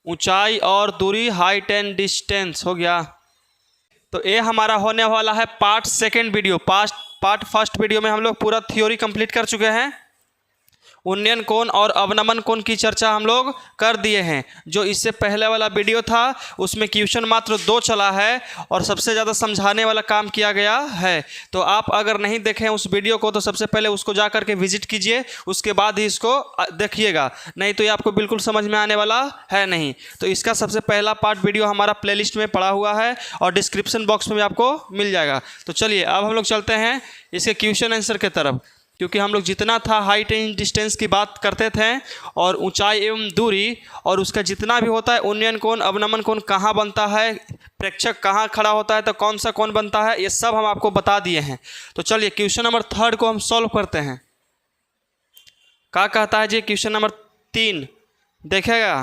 ऊंचाई और दूरी, हाइट एंड डिस्टेंस हो गया। तो ये हमारा होने वाला है part second video. Part first video में हम लोग पूरा थ्योरी कंप्लीट कर चुके हैं। उन्नयन कोण और अवनमन कोण की चर्चा हम लोग कर दिए हैं। जो इससे पहले वाला वीडियो था उसमें क्वेश्चन मात्र 2 चला है और सबसे ज़्यादा समझाने वाला काम किया गया है। तो आप अगर नहीं देखें उस वीडियो को तो सबसे पहले उसको जा कर के विजिट कीजिए, उसके बाद ही इसको देखिएगा, नहीं तो ये आपको बिल्कुल समझ में आने वाला है नहीं। तो इसका सबसे पहला पार्ट वीडियो हमारा प्लेलिस्ट में पड़ा हुआ है और डिस्क्रिप्शन बॉक्स में भी आपको मिल जाएगा। तो चलिए अब हम लोग चलते हैं इसके क्वेश्चन आंसर की तरफ, क्योंकि हम लोग जितना था हाइट एंड डिस्टेंस की बात करते थे और ऊंचाई एवं दूरी और उसका जितना भी होता है उन्नयन कोण अवनमन कोण कहाँ बनता है, प्रेक्षक कहाँ खड़ा होता है तो कौन सा कोण बनता है, ये सब हम आपको बता दिए हैं। तो चलिए क्वेश्चन नंबर 3 को हम सॉल्व करते हैं। क्या कहता है जी क्वेश्चन नंबर 3, देखिएगा,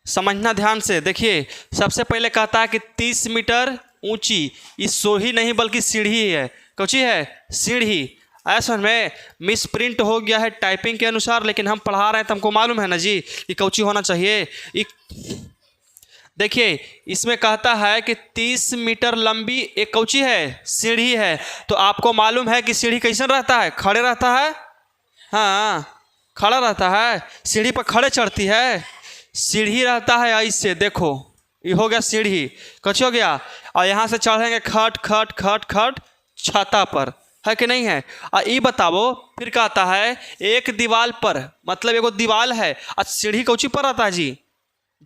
समझना ध्यान से। देखिए सबसे पहले कहता है कि 30 मीटर ऊंची, ये सोही नहीं बल्कि सीढ़ी है। कौची है? सीढ़ी। ऐसा में मिस प्रिंट हो गया है टाइपिंग के अनुसार, लेकिन हम पढ़ा रहे हैं तो हमको मालूम है ना जी कि कौची होना चाहिए। देखिए इसमें कहता है कि 30 मीटर लंबी एक कौची है? सीढ़ी है। तो आपको मालूम है कि सीढ़ी कैसे रहता है? खड़े रहता है। हाँ, खड़ा रहता है। सीढ़ी पर खड़े चढ़ती है। सीढ़ी रहता है ऐसे, देखो ये हो गया सीढ़ी, कौची हो गया। और यहाँ से चढ़ेंगे खट खट खट खट छाता पर, है कि नहीं है। और ये बताओ फिर कहता है एक दीवार पर, मतलब एगो दीवार है और सीढ़ी कौची पर रहता है जी?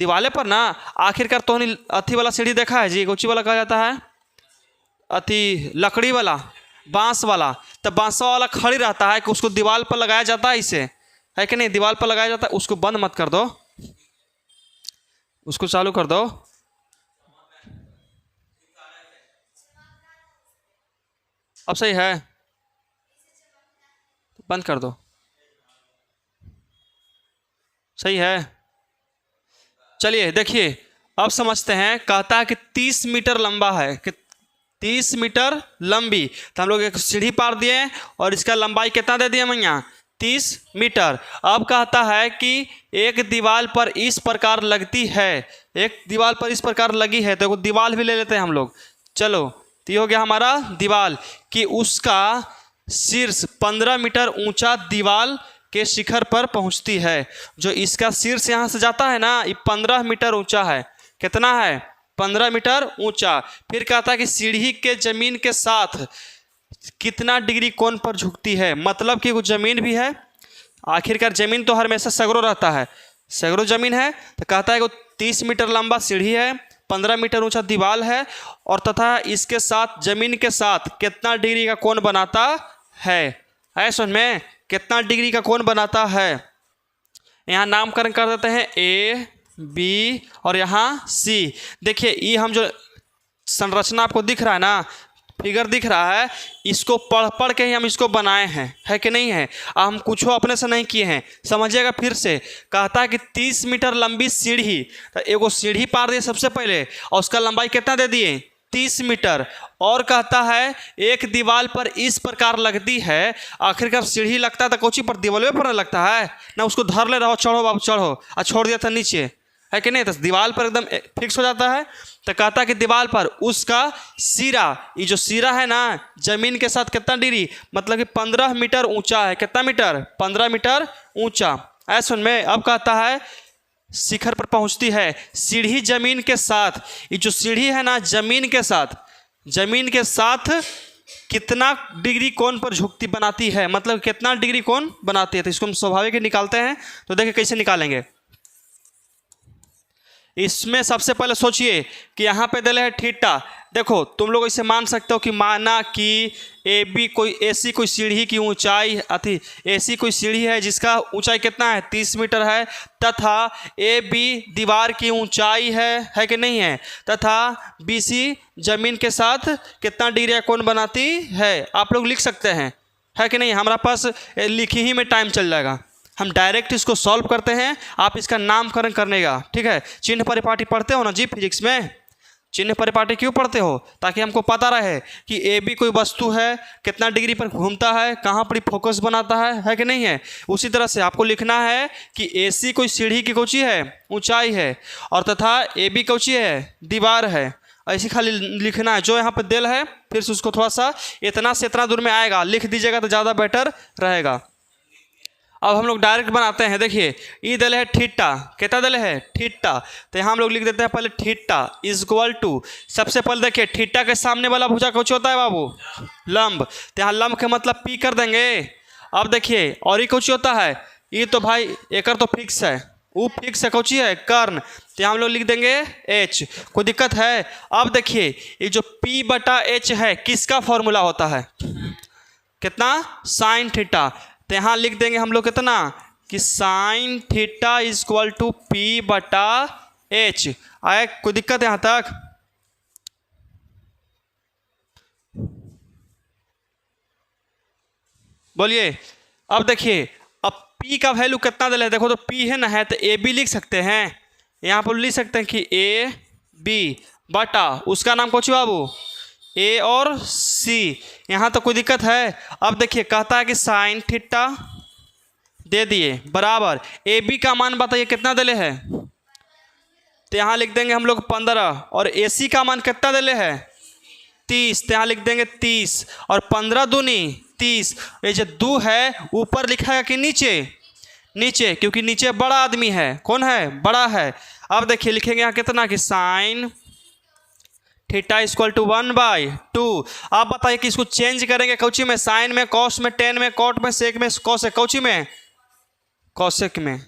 दीवाले पर ना। आखिरकार तो अथी वाला सीढ़ी देखा है जी, कौची वाला कहा जाता है? अथी लकड़ी वाला, बांस वाला। तब बांसवा वाला खड़ी रहता है कि उसको दीवार पर लगाया जाता है इसे, है कि नहीं? दीवार पर लगाया जाता है। उसको बंद मत कर दो, उसको चालू कर दो। अब सही है? बंद कर दो। सही है। चलिए देखिए अब समझते हैं। कहता है कि 30 मीटर लंबा है, कि 30 मीटर लंबी। तो हम लोग एक सीढ़ी पार दिए और इसका लंबाई कितना दे दिए भैया? 30 मीटर। अब कहता है कि एक दीवार पर इस प्रकार लगती है, एक दीवार पर इस प्रकार लगी है। तो दीवार भी ले लेते हैं हम लोग। चलो तो ये हो गया हमारा दीवार, कि उसका शीर्ष 15 मीटर ऊंचा दीवार के शिखर पर पहुंचती है। जो इसका शीर्ष यहाँ से जाता है ना, ये 15 मीटर ऊंचा है। कितना है? 15 मीटर ऊंचा। फिर कहता है कि सीढ़ी के जमीन के साथ कितना डिग्री कोण पर झुकती है, मतलब कि वो जमीन भी है। आखिरकार जमीन तो हमेशा सगरो रहता है, सगरो जमीन है। तो कहता है कि 30 मीटर लंबा सीढ़ी है, 15 मीटर ऊंचा दीवार है और तथा इसके साथ जमीन के साथ कितना डिग्री का कोण बनाता है। ऐसा में कितना डिग्री का कोण बनाता है, यहाँ नामकरण कर देते हैं ए बी और यहाँ सी। देखिए ये हम जो संरचना आपको दिख रहा है ना, फिगर दिख रहा है, इसको पढ़ पढ़ के ही हम इसको बनाए हैं, है कि नहीं है। हम कुछ अपने से नहीं किए हैं, समझिएगा फिर से। कहता है कि 30 मीटर लंबी सीढ़ी, तो एगो सीढ़ी पार दिए सबसे पहले और उसका लंबाई कितना दे दिए? 30 मीटर। और कहता है एक दीवार पर इस प्रकार लगती है। आखिरकार सीढ़ी लगता है तो कोची पर? दीवार पर लगता है ना। उसको धर ले रहो, चढ़ो बाबू चढ़ो, और छोड़ दिया था नीचे, है कि नहीं। तो दीवार पर एकदम फिक्स हो जाता है। तो कहता है कि दीवार पर उसका सिरा, ये जो सिरा है ना, जमीन के साथ कितना डिग्री, मतलब कि 15 मीटर ऊंचा है। कितना मीटर? 15 मीटर ऊंचा। ऐसा में अब कहता है शिखर पर पहुंचती है। सीढ़ी जमीन के साथ, ये जो सीढ़ी है ना, जमीन के साथ, जमीन के साथ कितना डिग्री कोण पर झुकती बनाती है, मतलब कितना डिग्री कोण बनाती है। तो इसको हम स्वाभाविक निकालते हैं। तो देखिए कैसे निकालेंगे। इसमें सबसे पहले सोचिए कि यहाँ पे दिले है थीटा। देखो तुम लोग इसे मान सकते हो कि माना कि ए बी कोई ऐसी कोई सीढ़ी की ऊंचाई अथी ऐसी कोई सीढ़ी है जिसका ऊंचाई कितना है? 30 मीटर है, तथा ए बी दीवार की ऊंचाई है कि नहीं है, तथा बी सी जमीन के साथ कितना डिग्री कोण बनाती है। आप लोग लिख सकते हैं, है कि नहीं। हमारा पास लिखी ही में टाइम चल जाएगा, हम डायरेक्ट इसको सॉल्व करते हैं। आप इसका नामकरण करने का, ठीक है। चिन्ह परिपाटी पढ़ते हो ना जी फिजिक्स में, चिन्ह परिपाटी क्यों पढ़ते हो? ताकि हमको पता रहे कि ए बी कोई वस्तु है, कितना डिग्री पर घूमता है, कहाँ पर फोकस बनाता है कि नहीं है। उसी तरह से आपको लिखना है कि ए सी कोई सीढ़ी की कोची है, ऊंचाई है, और तथा ए बी कोची है, दीवार है। ऐसी खाली लिखना है, जो यहाँ पर दिल है फिर से उसको थोड़ा सा इतना से इतना दूर में आएगा लिख दीजिएगा तो ज़्यादा बेटर रहेगा। अब हम लोग डायरेक्ट बनाते हैं। देखिए ई दिल है थीटा, कितना दिल है थीटा, तो यहाँ हम लोग लिख देते हैं पहले थीटा इज इक्वल टू, सबसे पहले देखिए थीटा के सामने वाला भुजा कौन होता है बाबू, लंब, तो यहाँ लंब के मतलब पी कर देंगे। अब देखिए और ये कौन होता है, ये तो भाई एक तो फिक्स है, वो फिक्स है कौची है कर्ण, तो यहाँ हम लोग लिख देंगे एच। कोई दिक्कत है? अब देखिए ये जो पी बटा एच है किसका फॉर्मूला होता है, कितना, साइन थीटा, तो यहाँ लिख देंगे हम लोग कितना कि sine theta is equal to P बटा एच। आए कोई दिक्कत है यहाँ तक? बोलिए। अब देखिए अब P का वैल्यू कितना दिला है, देखो तो P है ना, है तो ए बी लिख सकते हैं, यहाँ पर लिख सकते हैं कि ए बी बटा उसका नाम कौन बाबू, ए और सी। यहाँ तो कोई दिक्कत है? अब देखिए कहता है कि साइन थीटा दे दिए बराबर ए बी का मान बताइए कितना दिले है, तो यहाँ लिख देंगे हम लोग 15, और ए सी का मान कितना दिले है 30, तो यहाँ लिख देंगे 30, और 15 दूनी 30। ये जो 2 है ऊपर लिखा है कि नीचे, नीचे, क्योंकि नीचे बड़ा आदमी है, कौन है, बड़ा है। अब देखिए लिखेंगे यहाँ कितना कि साइन थीटा इक्वल टू 1/2। आप बताइए कि इसको चेंज करेंगे कौची में, साइन में, कॉस में, टेन में, कॉट में, सेक में, कॉसेक, कौची में, कॉसेक में,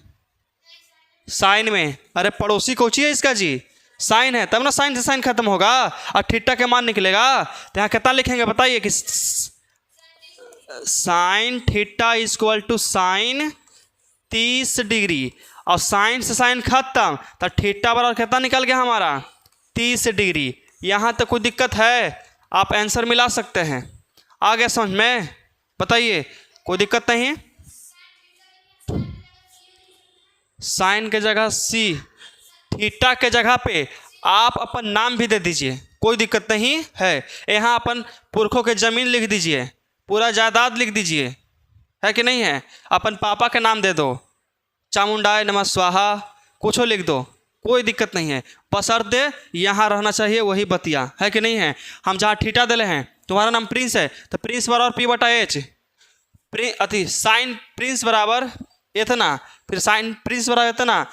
साइन में। अरे पड़ोसी कौची है इसका जी, साइन है, तब ना साइन से साइन खत्म होगा और थीटा के मान निकलेगा। तो यहाँ कितना लिखेंगे बताइए कि sine theta equal to sine 30 degree, और साइन से साइन खत्म तो थीटा बराबर कितना निकल गया हमारा 30 डिग्री। यहाँ तक कोई दिक्कत है? आप आंसर मिला सकते हैं। आ गया समझ में? बताइए कोई दिक्कत नहीं? साइन के जगह सी, थीटा के जगह पे आप अपन नाम भी दे दीजिए, कोई दिक्कत नहीं है। यहाँ अपन पुरखों के ज़मीन लिख दीजिए, पूरा जायदाद लिख दीजिए, है कि नहीं है। अपन पापा के नाम दे दो, चामुंडाय नमः स्वाहा, कुछ लिख दो, कोई दिक्कत नहीं है, बशर्ते यहाँ रहना चाहिए वही बतिया, है कि नहीं है। हम जहाँ थीटा दिले हैं, तुम्हारा नाम प्रिंस है तो प्रिंस बराबर पी बटा एच, साइन प्रिंस बराबर इतना, फिर साइन प्रिंस बराबर इतना,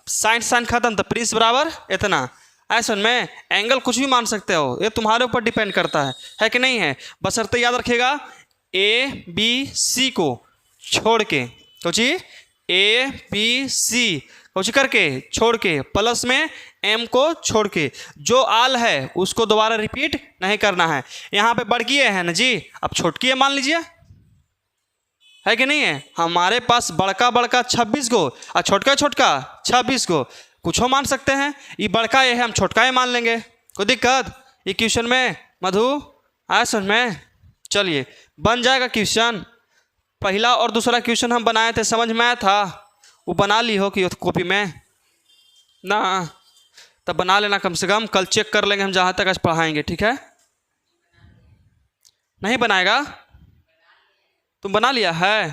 साइन साइन खत्म तो प्रिंस बराबर इतना। ऐसा में एंगल कुछ भी मान सकते हो, ये तुम्हारे ऊपर डिपेंड करता है कि नहीं है। बशर्ते याद रखिएगा ए बी सी को छोड़ के, कुछ ए बी सी कुछ करके छोड़ के, प्लस में एम को छोड़ के, जो आल है उसको दोबारा रिपीट नहीं करना है। यहाँ पे बड़की है ना जी, अब छोटकी है मान लीजिए, है कि नहीं है। हमारे पास बड़का बड़का 26 गो और छोटका छोटका 26 गो, कुछ हो मान सकते हैं। ये बड़का ये है, हम छोटका ये मान लेंगे, कोई दिक्कत? ये क्वेश्चन में मधु आया समझ में? चलिए बन जाएगा क्वेश्चन। पहला और दूसरा क्वेश्चन हम बनाए थे, समझ में आया था? वो बना ली हो कि कॉपी में ना, तब बना लेना कम से कम, कल चेक कर लेंगे हम जहाँ तक आज पढ़ाएंगे, ठीक है। नहीं बनाएगा? तुम बना लिया है?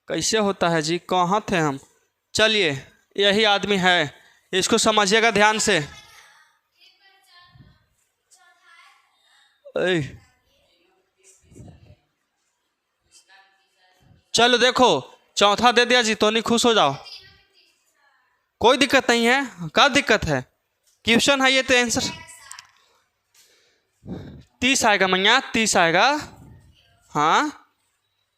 कैसे होता है जी, कहाँ थे हम? चलिए यही आदमी है, इसको समझिएगा ध्यान से। चलो देखो चौथा दे दिया जी, तो नहीं खुश हो जाओ, कोई दिक्कत नहीं है। क्या दिक्कत है? क्वेश्चन है ये तो आंसर 30 आएगा मैया, 30 आएगा। हाँ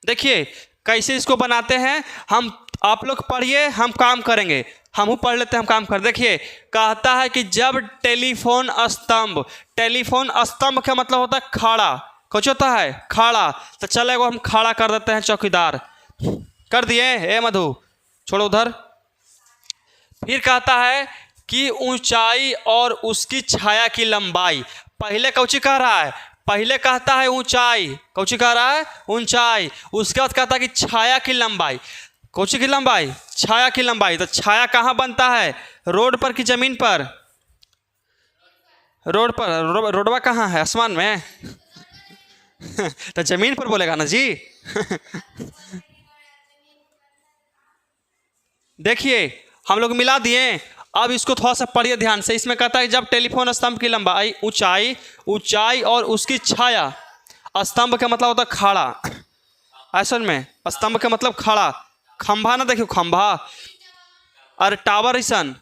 देखिए कैसे इसको बनाते हैं हम, आप लोग पढ़िए हम काम करेंगे, हम पढ़ लेते हैं हम काम कर। देखिए कहता है कि जब टेलीफोन स्तंभ, टेलीफोन स्तंभ का मतलब होता है खड़ा, कुछ होता है खड़ा, तो चलेगा हम खड़ा कर देते हैं चौकीदार, कर दिए। ए मधु छोड़ो उधर। फिर कहता है कि ऊंचाई और उसकी छाया की लंबाई, पहले कौची कह रहा है, पहले कहता है ऊंचाई, कौची कह रहा है ऊंचाई, उसके बाद कहता है कि छाया की लंबाई, कौची की लंबाई, छाया की लंबाई। तो छाया कहाँ बनता है, रोड पर कि जमीन पर? रोड पर, रोडवा कहाँ है? आसमान में। तो जमीन पर बोलेगा ना जी। देखिए हम लोग मिला दिए। अब इसको थोड़ा सा पढ़िए ध्यान से। इसमें कहता है जब टेलीफोन स्तंभ की लंबाई, ऊंचाई, ऊंचाई और उसकी छाया, स्तंभ का मतलब होता है खड़ा, असल में स्तंभ का मतलब खड़ा, खंभा ना देखो खंभा, और टावर ऐसन,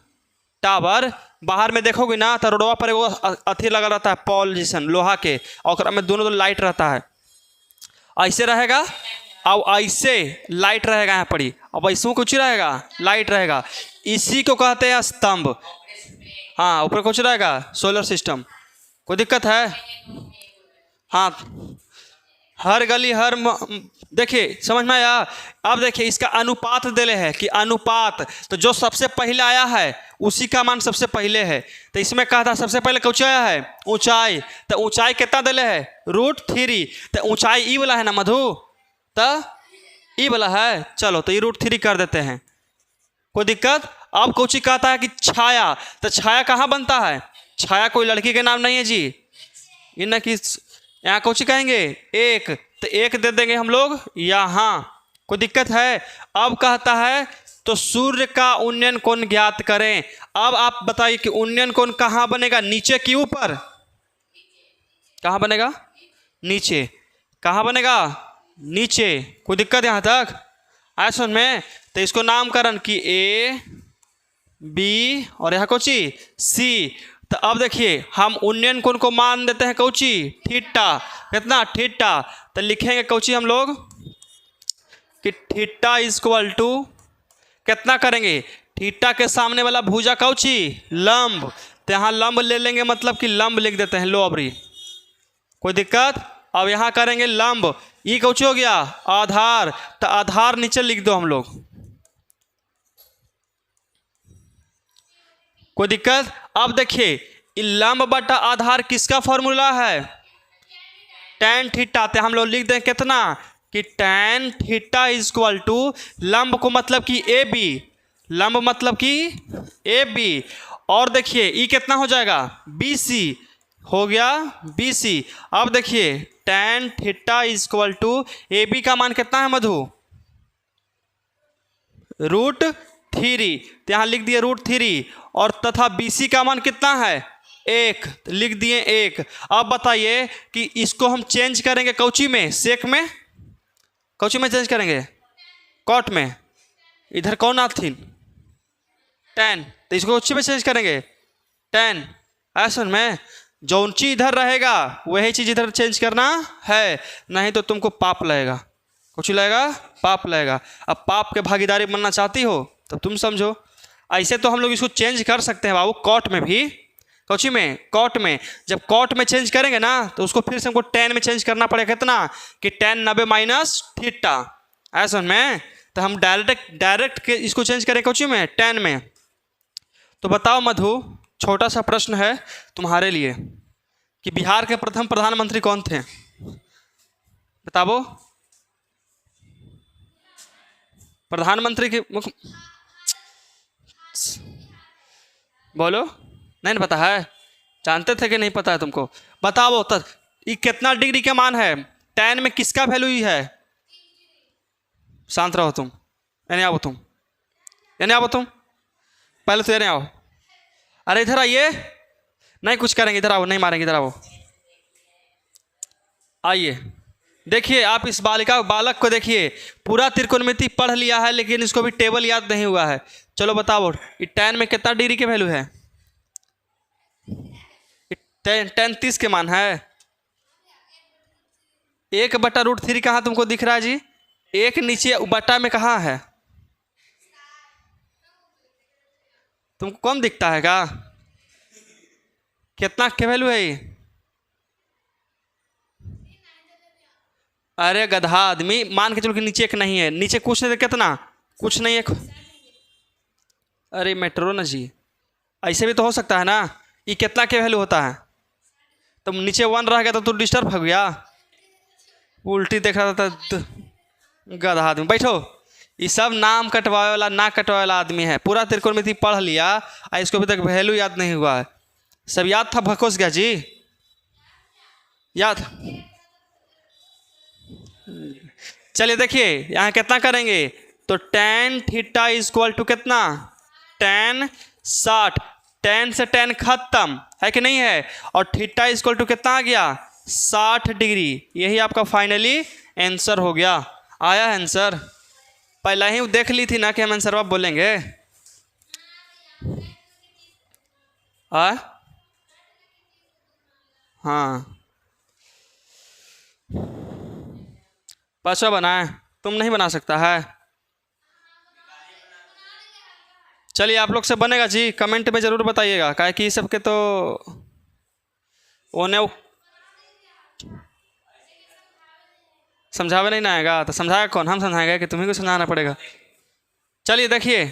टावर बाहर में देखोगे ना तो रोडवा पर एगो अथी लगा रहता है पॉल जैसन लोहा के, और में दोनों लाइट रहता है, ऐसे रहेगा। अब ऐसे लाइट रहेगा यहाँ पर ही, अब ऐसे कुछ रहेगा लाइट रहेगा, इसी को कहते हैं स्तंभ। हाँ ऊपर कुछ रहेगा सोलर सिस्टम। कोई दिक्कत है? हाँ हर गली हर देखिए समझ में आया। अब देखिए इसका अनुपात देले है कि अनुपात, तो जो सबसे पहले आया है उसी का मान सबसे पहले है। तो इसमें कहा था सबसे पहले कुछ आया है ऊंचाई, तो ऊंचाई कितना देले है √3। तो ऊंचाई ई वाला है ना मधु, तो ई वाला है, चलो तो ये √3 कर देते हैं, कोई दिक्कत? अब कुछ कहता है कि छाया, तो छाया कहाँ बनता है? छाया कोई लड़की के नाम नहीं है जी, ये ना कि यहाँ कुछ कहेंगे एक, तो एक दे देंगे हम लोग यहाँ, कोई दिक्कत है? अब कहता है तो सूर्य का उन्नयन कोण ज्ञात करें। अब आप बताइए कि उन्नयन कोण कहाँ बनेगा, नीचे कि ऊपर? कहाँ बनेगा? नीचे। कहाँ बनेगा? नीचे। कोई दिक्कत यहाँ तक? आया समझ में? तो इसको नामकरण कि ए बी और यहाँ कोची सी। तो अब देखिए हम उन्नयन कोण को मान देते हैं कौची थीटा, कितना थीटा, तो लिखेंगे कौची हम लोग कि थीटा इक्वल टू कितना करेंगे, थीटा के सामने वाला भुजा कौची लंब, तो यहाँ लंब ले लेंगे, मतलब कि लंब लिख देते हैं लो अबरी, कोई दिक्कत? अब यहाँ करेंगे लंब, ये कौची हो गया आधार, तो आधार नीचे लिख दो हम लोग, कोई दिक्कत? अब देखिए लंब बटा आधार किसका फॉर्मूला है? tan theta. तो हम लोग लिख दें कितना कि tan थीटा इक्वल टू लंब को मतलब कि ए बी, लंब मतलब कि ए बी, और देखिए ये कितना हो जाएगा बी सी, हो गया बी सी। अब देखिए tan theta equal to A B का मान कितना है मधु? √3, तो यहाँ लिख दिए √3, और तथा BC का मान कितना है 1, तो लिख दिए 1। अब बताइए कि इसको हम चेंज करेंगे कौची में, सेक में, कौची में चेंज करेंगे कॉट में, इधर कौन आथिन tan, तो इसको कौची में चेंज करेंगे tan। ऐसा में जौन चीज इधर रहेगा वही चीज इधर चेंज करना है, नहीं तो तुमको पाप लगेगा, कुछ लगेगा पाप लगेगा। अब पाप के भागीदारी बनना चाहती हो तो तुम समझो। ऐसे तो हम लोग इसको चेंज कर सकते हैं बाबू कॉट में भी, कौची में कॉट में। जब कॉट में चेंज करेंगे ना तो उसको फिर से हमको tan में चेंज करना पड़ेगा, कितना कि tan 90 माइनस थीटा, ऐसा में। तो हम डायरेक्ट के इसको चेंज करें कौची में tan में। तो बताओ मधु, छोटा सा प्रश्न है तुम्हारे लिए कि बिहार के प्रथम प्रधानमंत्री कौन थे? बताओ प्रधानमंत्री के मुख्य, बोलो नहीं ना पता है? जानते थे कि नहीं पता है तुमको? बताओ तो ये कितना डिग्री का मान है? tan में किसका वैल्यू ही है? शांत रहो तुम, यानी आओ तुम, यानी आओ तुम, पहले तो यानी आओ, अरे इधर आइए, नहीं कुछ करेंगे, इधर आओ, नहीं मारेंगे, इधर आओ, आइए। देखिए आप इस बालक को देखिए, पूरा त्रिकोणमिति पढ़ लिया है लेकिन इसको भी टेबल याद नहीं हुआ है। चलो बताओ tan में कितना डिग्री के वैल्यू है? tan 30 के मान है। 1/√3 कहाँ तुमको दिख रहा है जी? एक नीचे बटा में कहाँ है? तुमको कम दिखता है क्या? कितना के वैल्यू है ये? अरे गधा आदमी, मान के चलो कि नीचे एक नहीं है, नीचे कुछ नहीं, कितना कुछ नहीं है। अरे मेट्रो ना जी, ऐसे भी तो हो सकता है ना। ये कितना के वैल्यू होता है? तुम नीचे 1 रह गया तो तू डिस्टर्ब हो गया, उल्टी देख रहा था गधा आदमी। बैठो, ये सब नाम कटवाए वाला ना कटवाए वाला आदमी है, पूरा त्रिकोणमिति पढ़ लिया और इसको अभी तक वैल्यू याद नहीं हुआ है। सब याद था, भकोस गया जी, याद। चलिए देखिए यहाँ कितना करेंगे, तो tan theta is equal to कितना, tan 60, tan से tan खत्म है कि नहीं है, और थीटा इज इक्वल टू कितना आ गया, 60 डिग्री। यही आपका फाइनली आंसर हो गया। आया आंसर, पहला ही देख ली थी ना कि हम आंसर आप बोलेंगे। हाँ, पांचवा बनाए, तुम नहीं बना सकता है। चलिए आप लोग से बनेगा जी, कमेंट में ज़रूर बताइएगा, काहे कि सब के तो ओने समझावे नहीं ना आएगा, तो समझाएगा कौन, हम समझाएंगे कि तुम्ही को समझाना पड़ेगा। चलिए देखिए